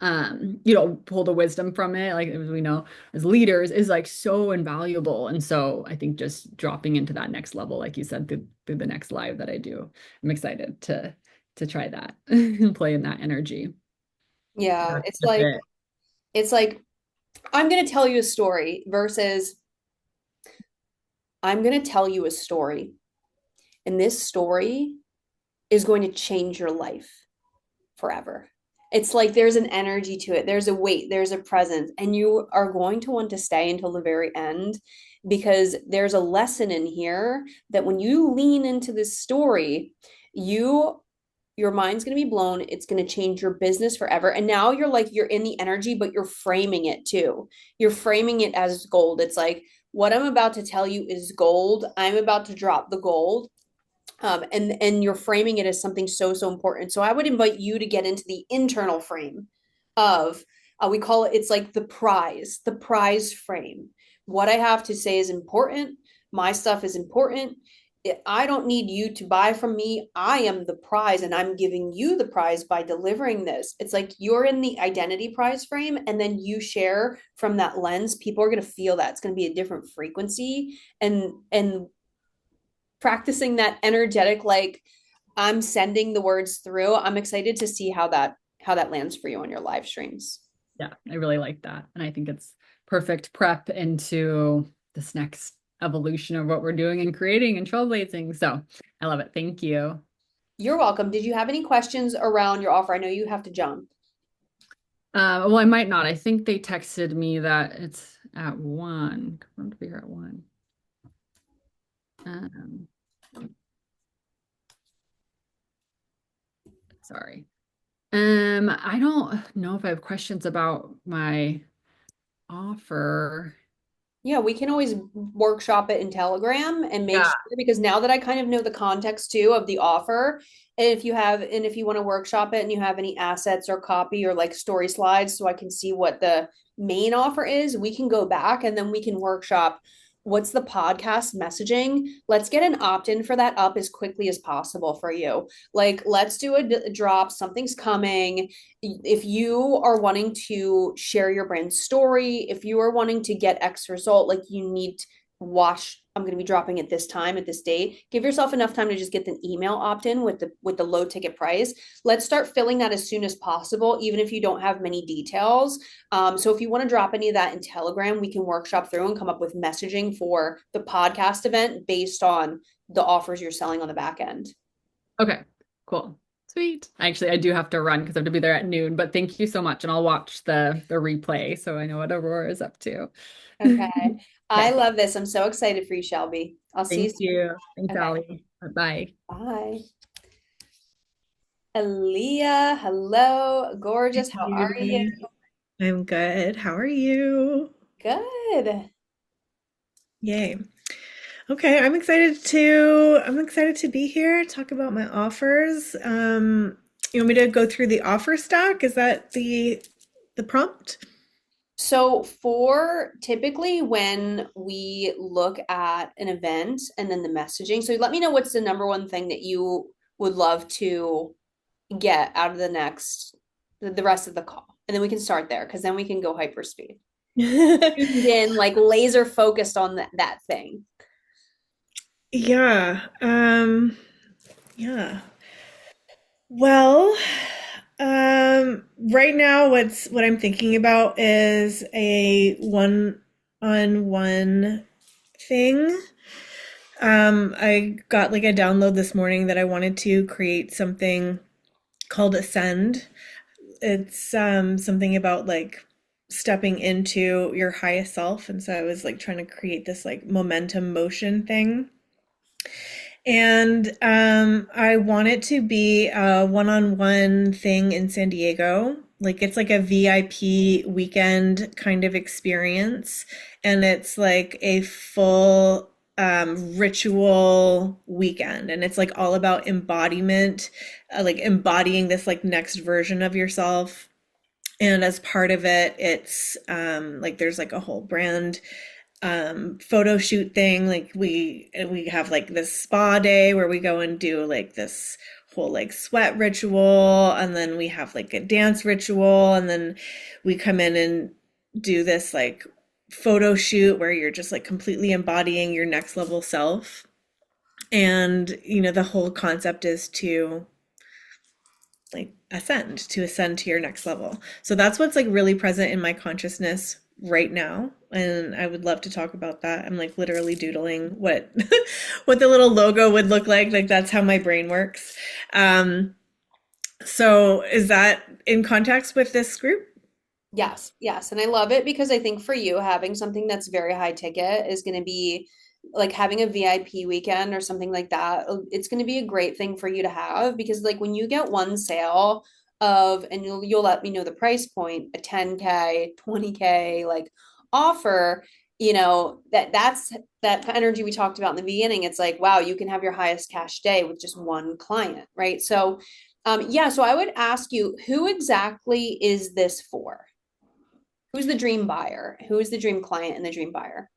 you know, pull the wisdom from it, like as we know, as leaders, is like so invaluable. And so I think just dropping into that next level, like you said, through the next live that I do, I'm excited to try that and play in that energy. Yeah, That's it's just like it. It's like, I'm going to tell you a story versus I'm going to tell you a story. And this story is going to change your life forever. It's like there's an energy to it, there's a weight, there's a presence, and you are going to want to stay until the very end because there's a lesson in here that when you lean into this story, you your mind's going to be blown. It's going to change your business forever. And now you're like, you're in the energy, but you're framing it too. You're framing it as gold. It's like, what I'm about to tell you is gold. I'm about to drop the gold, and you're framing it as something so important. So I would invite you to get into the internal frame of we call it, it's like the prize frame. What I have to say is important. My stuff is important. I don't need you to buy from me. I am the prize, and I'm giving you the prize by delivering this. It's like you're in the identity prize frame, and then you share from that lens. People are going to feel that it's going to be a different frequency, and practicing that energetic, like I'm sending the words through. I'm excited to see how that lands for you on your live streams. Yeah, I really like that. And I think it's perfect prep into this next evolution of what we're doing and creating and trailblazing. So I love it. Thank you. You're welcome. Did you have any questions around your offer? I know you have to jump. Well, I might not. I think they texted me that it's at 1. Confirmed to be here at 1. Um, sorry. I don't know if I have questions about my offer. Yeah, we can always workshop it in Telegram and make Yeah. sure, because now that I kind of know the context too of the offer, and if you want to workshop it and you have any assets or copy or like story slides so I can see what the main offer is, we can go back and then we can workshop what's the podcast messaging. Let's get an opt-in for that up as quickly as possible for you. Like, let's do a drop, something's coming. If you are wanting to share your brand story, if you are wanting to get X result, like you need to watch, I'm going to be dropping it this time at this date. Give yourself enough time to just get the email opt-in with the low ticket price. Let's start filling that as soon as possible, even if you don't have many details. So if you want to drop any of that in Telegram, we can workshop through and come up with messaging for the podcast event based on the offers you're selling on the back end. Okay, cool. Sweet. Actually, I do have to run because I have to be there at noon, but thank you so much. And I'll watch the replay so I know what Aurora is up to. Okay. I Okay. love this. I'm so excited for you, Shelby. I'll see you Thank soon. you. Thanks, Okay. Allie. Bye. Bye. Aaliyah, hello. Gorgeous. How are you? You. I'm good. How are you? Good. Yay. Okay, I'm excited to be here, talk about my offers. You want me to go through the offer stack? Is that the prompt? So, for typically when we look at an event and then the messaging, so let me know what's the number one thing that you would love to get out of the rest of the call. And then we can start there because then we can go hyperspeed. Tuned in, like laser focused on that thing. Yeah. Yeah. Well, right now what I'm thinking about is a one-on-one thing. I got like a download this morning that I wanted to create something called Ascend. It's something about like stepping into your highest self, and so I was like trying to create this like momentum motion thing. And I want it to be a one-on-one thing in San Diego. Like it's like a VIP weekend kind of experience. And it's like a full ritual weekend. And it's like all about embodiment, like embodying this like next version of yourself. And as part of it, it's like there's like a whole brand photo shoot thing. Like we have like this spa day where we go and do like this whole like sweat ritual, and then we have like a dance ritual, and then we come in and do this like photo shoot where you're just like completely embodying your next level self. And the whole concept is to like ascend to your next level. So that's what's like really present in my consciousness right now. And I would love to talk about that. I'm like literally doodling what what the little logo would look like. Like that's how my brain works. Um, so is that in context with this group? Yes, yes. And I love it because I think for you, having something that's very high ticket is going to be like having a VIP weekend or something like that. It's going to be a great thing for you to have because like when you get one sale of, and you'll let me know the price point, a 10K, 20K like offer, that's that energy we talked about in the beginning. It's like, wow, you can have your highest cash day with just one client, right? So, yeah, so I would ask you, who exactly is this for? Who's the dream buyer? Who is the dream client and the dream buyer?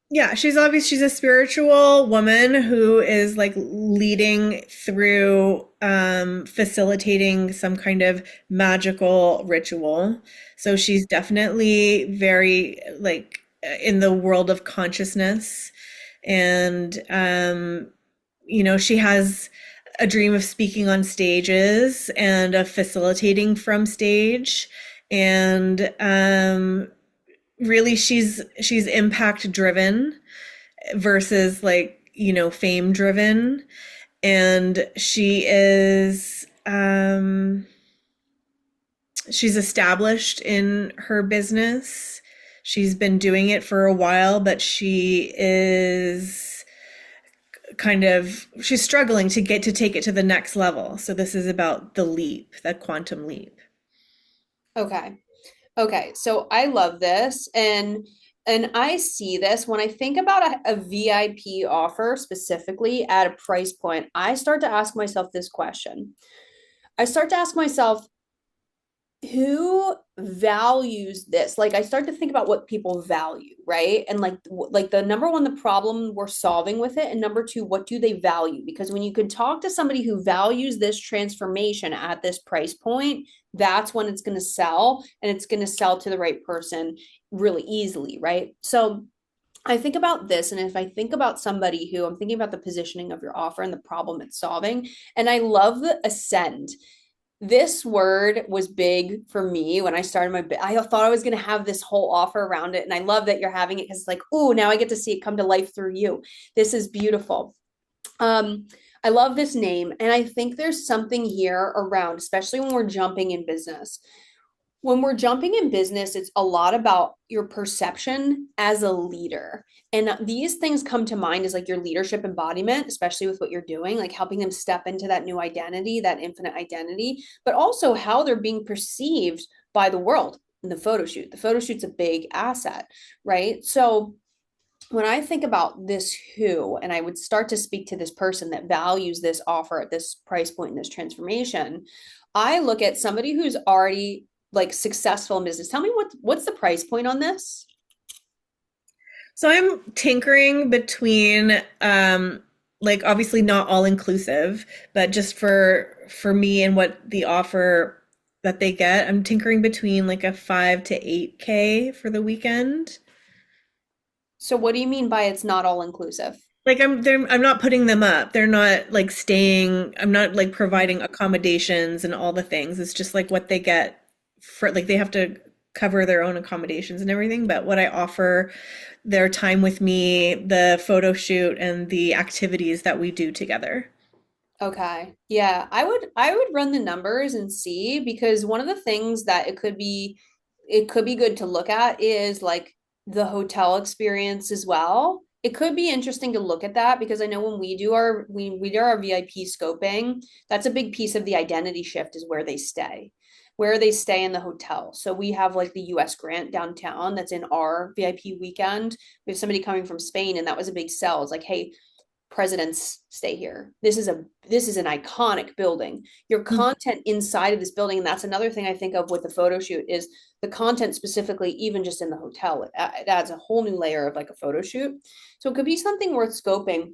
Yeah, she's a spiritual woman who is like leading through facilitating some kind of magical ritual. So she's definitely very like in the world of consciousness and she has a dream of speaking on stages and of facilitating from stage and really she's impact driven versus like fame driven and she's established in her business. She's been doing it for a while, but she's struggling to get to take it to the next level. So this is about the leap, that quantum leap. Okay. Okay. So I love this and I see this when I think about a VIP offer specifically at a price point, I start to ask myself this question. I start to ask myself, who values this? Like I start to think about what people value, right? And like the number one, the problem we're solving with it, and number two, what do they value? Because when you could talk to somebody who values this transformation at this price point, that's when it's going to sell, and it's going to sell to the right person really easily, right? So I think about this, and if I think about somebody who I'm thinking about the positioning of your offer and the problem it's solving, and I love the ascend. This word was big for me when I started I thought I was going to have this whole offer around it. And I love that you're having it because it's like, oh, now I get to see it come to life through you. This is beautiful. Um, I love this name. And I think there's something here around, especially when we're jumping in business. When we're jumping in business, it's a lot about your perception as a leader. And these things come to mind as like your leadership embodiment, especially with what you're doing, like helping them step into that new identity, that infinite identity, but also how they're being perceived by the world in the photo shoot. The photo shoot's a big asset, right? So when I think about this who, and I would start to speak to this person that values this offer at this price point in this transformation, I look at somebody who's already like successful in business. Tell me what's the price point on this? So I'm tinkering between like obviously not all inclusive, but just for me and what the offer that they get, I'm tinkering between like a 5 to 8K for the weekend. So what do you mean by it's not all inclusive? Like I'm not putting them up. They're not like staying, I'm not like providing accommodations and all the things. It's just like what they get for like they have to cover their own accommodations and everything, but what I offer, their time with me, the photo shoot and the activities that we do together. Okay. Yeah, I would run the numbers and see because one of the things that it could be good to look at is like the hotel experience as well. It could be interesting to look at that because I know when we do our VIP scoping, that's a big piece of the identity shift is where they stay in the hotel. So we have like the US Grant downtown that's in our VIP weekend. We have somebody coming from Spain and that was a big sell. It's like, hey, presidents stay here. This is an iconic building. Your content inside of this building, and that's another thing I think of with the photo shoot is the content specifically, even just in the hotel, it adds a whole new layer of like a photo shoot. So it could be something worth scoping.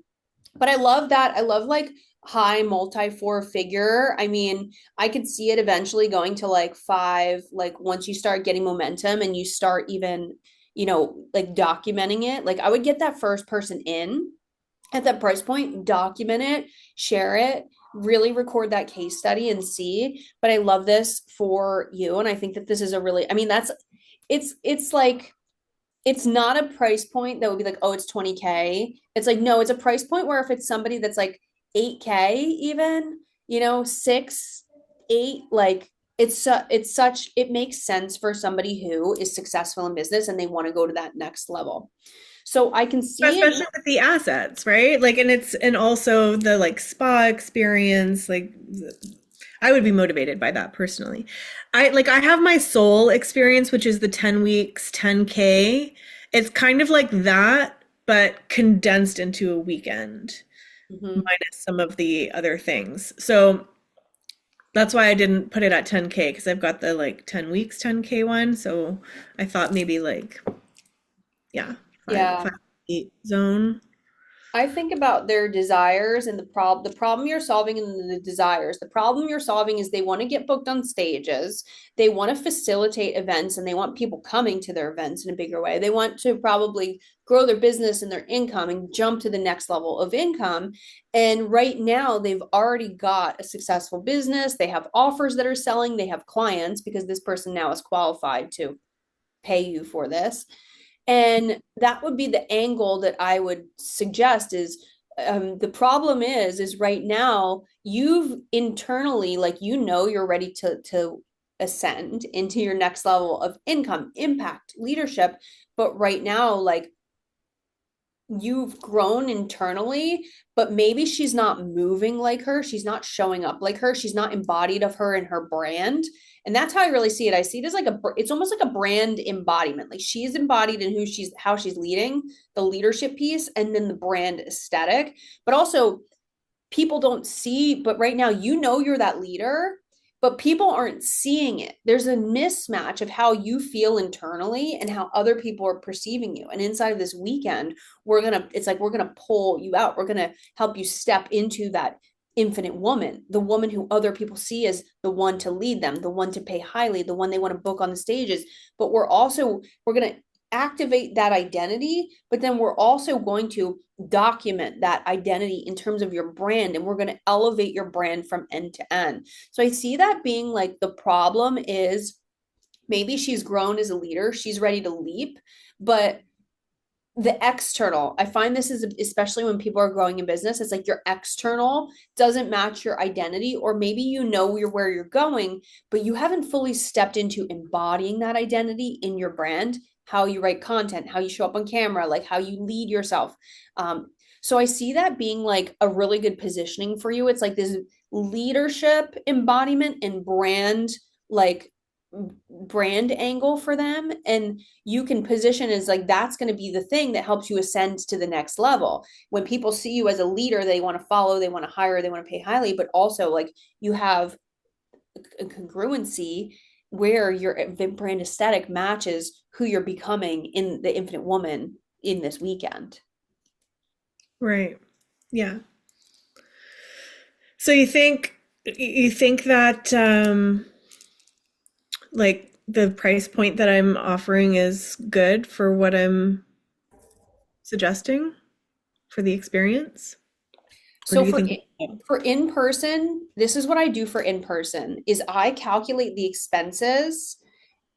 But I love that. I love like high multi four figure. I mean, I could see it eventually going to like five, like once you start getting momentum and you start even, like documenting it. Like I would get that first person in at that price point, document it, share it, really record that case study and see. But I love this for you. And I think that this is a really, I mean, it's like, it's not a price point that would be like, oh, it's 20K. It's like, no, it's a price point where if it's somebody that's like 8K, even, 6, 8, like it's such, it makes sense for somebody who is successful in business and they want to go to that next level. So I can see it. Especially with the assets, right? Like, and also the like spa experience, like I would be motivated by that personally. I have my soul experience, which is the 10 weeks, 10K. It's kind of like that, but condensed into a weekend, Mhm. minus some of the other things. So that's why I didn't put it at 10K because I've got the like 10 weeks, 10K one. So I thought maybe like, yeah, Yeah. 8 zone. I think about their desires and the problem you're solving and the desires. The problem you're solving is they want to get booked on stages. They want to facilitate events and they want people coming to their events in a bigger way. They want to probably grow their business and their income and jump to the next level of income. And right now they've already got a successful business. They have offers that are selling. They have clients because this person now is qualified to pay you for this. And that would be the angle that I would suggest is the problem is right now you've internally, like, you're ready to ascend into your next level of income, impact, leadership. But right now, like, you've grown internally, but maybe she's not moving like her. She's not showing up like her. She's not embodied of her and her brand. And that's how I really see it. I see it as like it's almost like a brand embodiment. Like she's embodied in how she's leading, the leadership piece, and then the brand aesthetic. But also, people don't see, but right now, you're that leader, but people aren't seeing it. There's a mismatch of how you feel internally and how other people are perceiving you. And inside of this weekend, it's like we're gonna pull you out. We're gonna help you step into that infinite woman, the woman who other people see as the one to lead them, the one to pay highly, the one they want to book on the stages. But we're gonna activate that identity, but then we're also going to document that identity in terms of your brand, and we're going to elevate your brand from end to end. So I see that being like the problem is maybe she's grown as a leader, she's ready to leap, but the external, I find this is especially when people are growing in business, it's like your external doesn't match your identity, or maybe where you're going, but you haven't fully stepped into embodying that identity in your brand, how you write content, how you show up on camera, like how you lead yourself. So I see that being like a really good positioning for you. It's like this leadership embodiment and like brand angle for them, and you can position as like that's going to be the thing that helps you ascend to the next level. When people see you as a leader, they want to follow, they want to hire, they want to pay highly, but also like you have a congruency where your brand aesthetic matches who you're becoming in the infinite woman in this weekend. Right. Yeah. So you think that like the price point that I'm offering is good for what I'm suggesting for the experience? Or So do you think no? for in person, this is what I do for in person is I calculate the expenses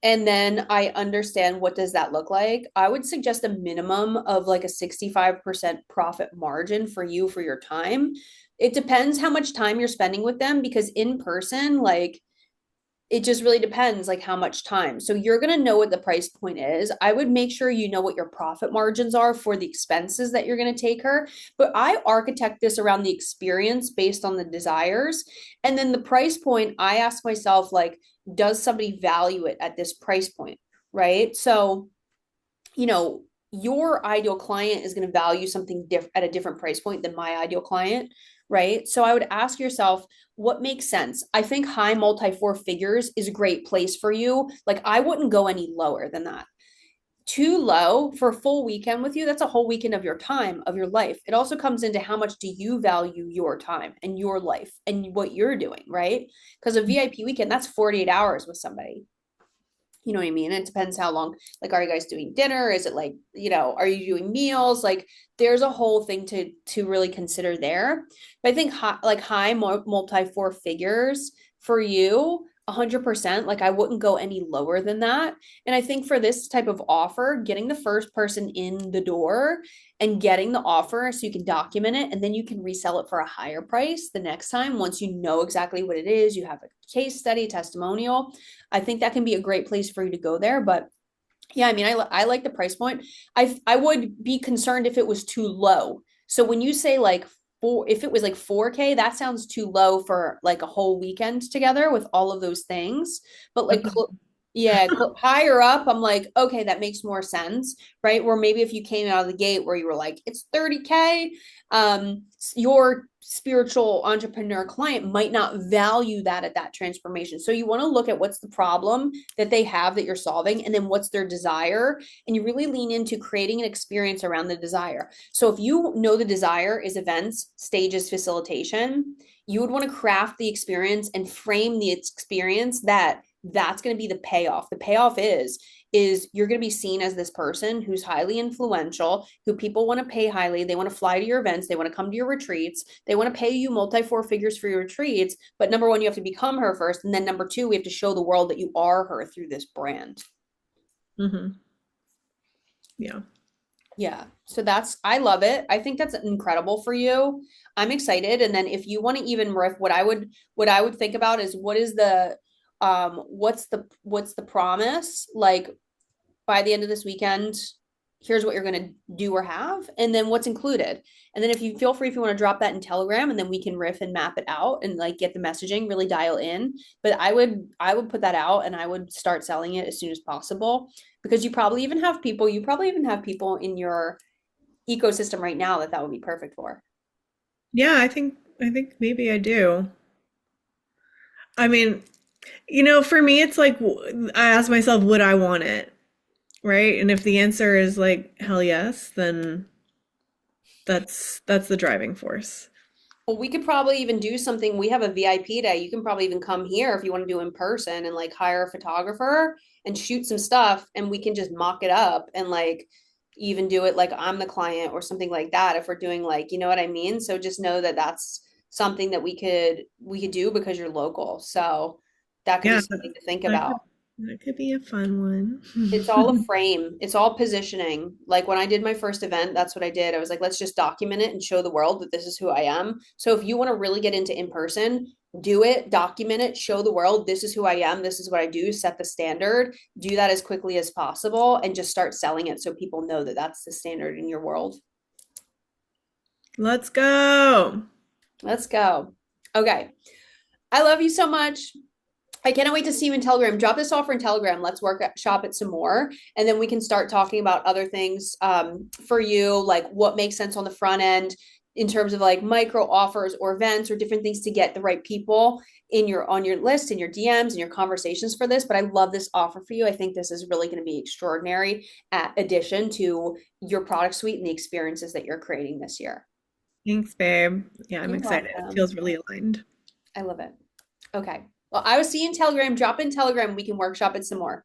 and then I understand what does that look like. I would suggest a minimum of like a 65% profit margin for you for your time. It depends how much time you're spending with them because in person, like it just really depends like how much time. So you're going to know what the price point is. I would make sure you know what your profit margins are for the expenses that you're going to take her, but I architect this around the experience based on the desires. And then the price point, I ask myself like does somebody value it at this price point, right? So, you know, your ideal client is going to value something at a different price point than my ideal client, right? So I would ask yourself, what makes sense? I think high multi four figures is a great place for you. Like I wouldn't go any lower than that. Too low for a full weekend with you, that's a whole weekend of your time, of your life. It also comes into how much do you value your time and your life and what you're doing, right? Because a VIP weekend, that's 48 hours with somebody. You know what I mean? It depends how long, like, are you guys doing dinner? Is it like, are you doing meals? Like, there's a whole thing to really consider there. But I think high multi four figures for you, 100%, like I wouldn't go any lower than that. And I think for this type of offer, getting the first person in the door and getting the offer so you can document it and then you can resell it for a higher price the next time once you know exactly what it is, you have a case study, testimonial. I think that can be a great place for you to go there. But yeah, I mean, I like the price point. I would be concerned if it was too low. So when you say like if it was like 4K, that sounds too low for like a whole weekend together with all of those things. But like, Okay. yeah, higher up, I'm like, okay, that makes more sense, right? Where maybe if you came out of the gate where you were like, it's 30K, your spiritual entrepreneur client might not value that at that transformation. So you want to look at what's the problem that they have that you're solving, and then what's their desire. And you really lean into creating an experience around the desire. So if you know the desire is events, stages, facilitation, you would want to craft the experience and frame the experience that's going to be the payoff. The payoff is you're going to be seen as this person who's highly influential, who people want to pay highly. They want to fly to your events. They want to come to your retreats. They want to pay you multi four figures for your retreats. But number one, you have to become her first. And then number two, we have to show the world that you are her through this brand. Hmm. Yeah. Yeah. So I love it. I think that's incredible for you. I'm excited. And then if you want to even riff, what I would think about is what's the promise? Like by the end of this weekend, here's what you're going to do or have, and then what's included. And then if you feel free, if you want to drop that in Telegram, and then we can riff and map it out and like get the messaging really dial in. But I would put that out and I would start selling it as soon as possible because you probably even have people in your ecosystem right now that would be perfect for. Yeah, I think maybe I do. I mean, for me, it's like I ask myself, would I want it? Right? And if the answer is like hell yes, then that's the driving force. Well, we could probably even do something. We have a VIP day. You can probably even come here if you want to do in person and like hire a photographer and shoot some stuff and we can just mock it up and like even do it like I'm the client or something like that if we're doing like, you know what I mean? So just know that that's something that we could do because you're local. So that could be Yeah, something to think that could about. that could be a fun It's all a one. frame. It's all positioning. Like when I did my first event, that's what I did. I was like, let's just document it and show the world that this is who I am. So if you want to really get into in person, do it, document it, show the world this is who I am, this is what I do, set the standard, do that as quickly as possible, and just start selling it so people know that that's the standard in your world. Let's go. Let's go. Okay. I love you so much. I cannot wait to see you in Telegram. Drop this offer in Telegram. Let's shop it some more. And then we can start talking about other things for you, like what makes sense on the front end in terms of like micro offers or events or different things to get the right people on your list, in your DMs and your conversations for this. But I love this offer for you. I think this is really going to be extraordinary at addition to your product suite and the experiences that you're creating this year. Thanks, babe. Yeah, I'm You're excited. It welcome. feels really aligned. I love it. Okay. Well, I will see you in Telegram. Drop in Telegram. We can workshop it some more.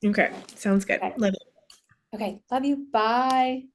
Okay, sounds good. Okay. Love it. Okay. Love you. Bye.